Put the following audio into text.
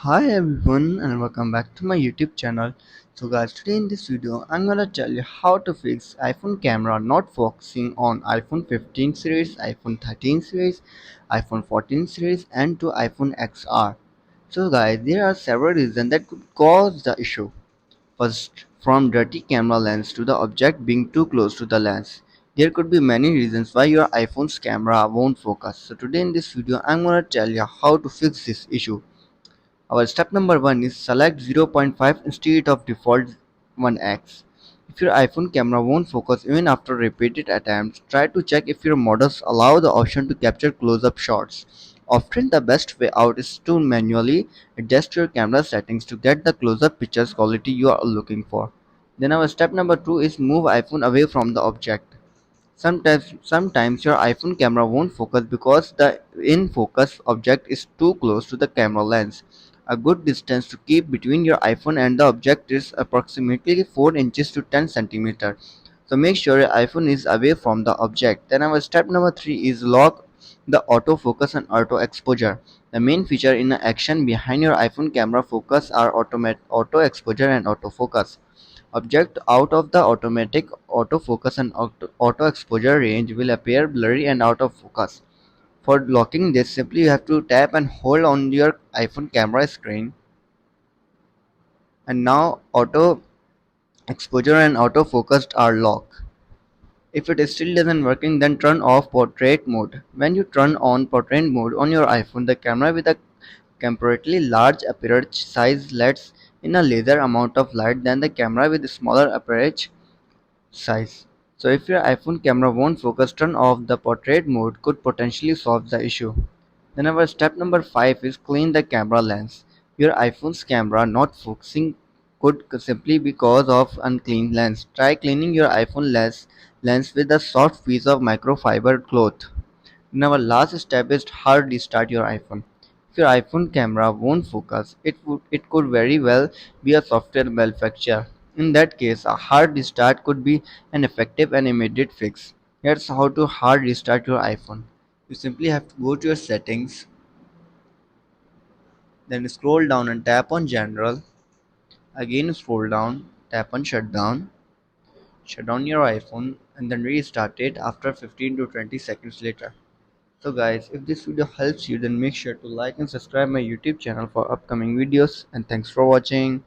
Hi everyone and welcome back to my YouTube channel. So guys, today in this video I'm gonna tell you how to fix iPhone camera not focusing on iPhone 15 series, iPhone 13 series, iPhone 14 series and to iPhone XR. So guys, there are several reasons that could cause the issue. First, from dirty camera lens to the object being too close to the lens. There could be many reasons why your iPhone's camera won't focus. So today in this video I'm gonna tell you how to fix this issue. Our step number 1 is select 0.5 instead of default 1x. If your iPhone camera won't focus even after repeated attempts, try to check if your models allow the option to capture close-up shots. Often the best way out is to manually adjust your camera settings to get the close-up pictures quality you are looking for. Then our step number 2 is move iPhone away from the object. Sometimes your iPhone camera won't focus because the in focus object is too close to the camera lens. A good distance to keep between your iPhone and the object is approximately 4 inches to 10 centimeters. So make sure your iPhone is away from the object. Then our step number 3 is lock the autofocus and auto exposure. The main feature in the action behind your iPhone camera focus are auto exposure and autofocus. Object out of the automatic autofocus and auto exposure range will appear blurry and out of focus. For locking this, simply you have to tap and hold on your iPhone camera screen, and now auto exposure and autofocus are locked. If it still doesn't working, then turn off portrait mode. When you turn on portrait mode on your iPhone, the camera with a comparatively large aperture size lets in a laser amount of light than the camera with smaller aperture size. So if your iPhone camera won't focus, turn off the portrait mode could potentially solve the issue. Then our step number 5 is clean the camera lens. Your iPhone's camera not focusing could simply because of unclean lens. Try cleaning your iPhone lens with a soft piece of microfiber cloth. Now, our last step is hard restart your iPhone. If your iPhone camera won't focus, it could very well be a software malfunction. In that case, a hard restart could be an effective and immediate fix. Here's how to hard restart your iPhone. You simply have to go to your settings, then scroll down and tap on General. Again scroll down, tap on Shutdown. Shut down your iPhone and then restart it after 15 to 20 seconds later. So guys, if this video helps you, then make sure to like and subscribe my YouTube channel for upcoming videos, and thanks for watching.